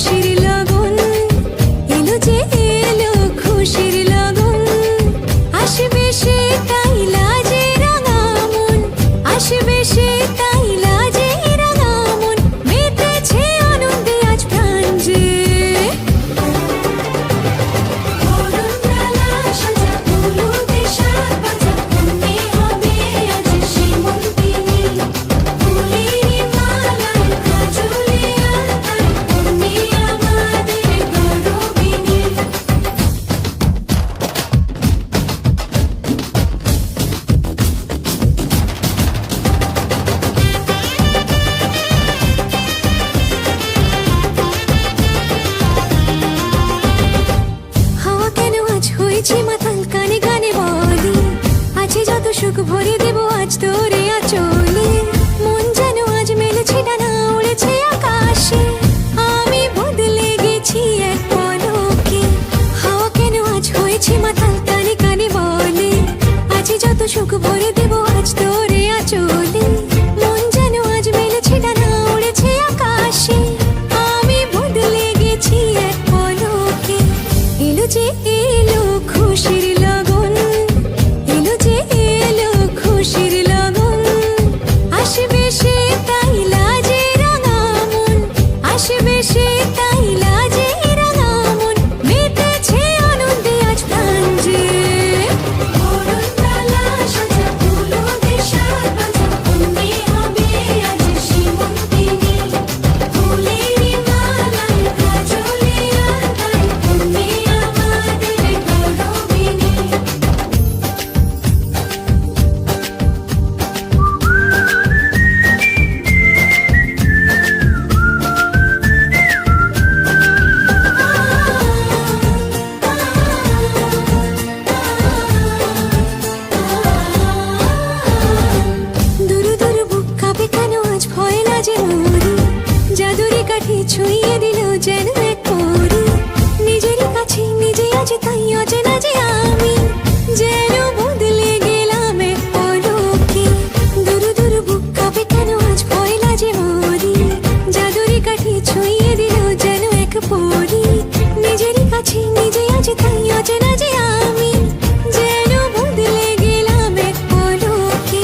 খুশির লগন এলো যে এলো খুশির লগন আসবে সে তাই লাজে রাঙা মন আসবে সে তাই লাজে রাঙা মন মেতেছে আনন্দে আজ প্রাণ যে মাতাল কানে কানে বলি আছে যত সুখ ভরে দেব আজ তোরে আচলে মন যেন আজ মেলেছে ডানা উড়েছে আকাশে আমি বদলে গেছি এক পলকে হাওয়া কেন আজ হয়েছে মাতাল কানে কানে বলে আছে যত সুখ ভরে দেব আজ তোরে আচলে মন যেন আজ মেলেছে ডানা উড়েছে আকাশে আমি বদলে গেছি এক পলকে এলো যে এলো খুশির লগন এলো যে এলো খুশির লগন আসবে সে তাই লাজে রাঙা মন আসবে সে তাই লাজে রাঙা মন মেতেছে আনন্দে আজ প্রাণ যে ছুঁয়ে দিল যেন এক পরি নিজেরই কাছে নিজে আছে তাই অচেনা যে আমি যেন বদলে গেলাম এক পলকে দূর দূর বুক কাঁপে কেন আজ ভয় লাগে মরি জাদুরি কাঠি ছুঁয়ে দিল যেন এক পরি নিজেরই কাছে নিজে আছে তাই অচেনা যে আমি যেন বদলে গেলাম এক পলকে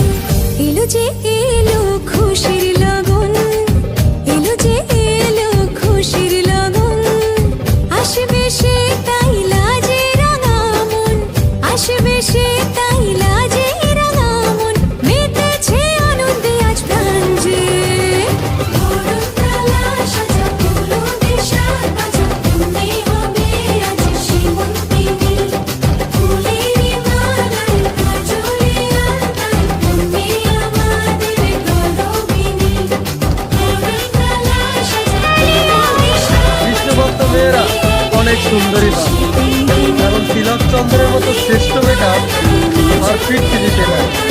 এলো যে এলো খুশির লগন এলো যে খুশির লগন আসবে সে তাই লাজে রাঙা মন আসবে সে তাই লাজে রাঙা মন মেতেছে আনন্দে আজ প্রাণ যে মেয়েরা অনেক সুন্দরী কারণ তিলক চন্দ্রের মতো শ্রেষ্ঠ মেকআপ আর ফিট দিতে পারে।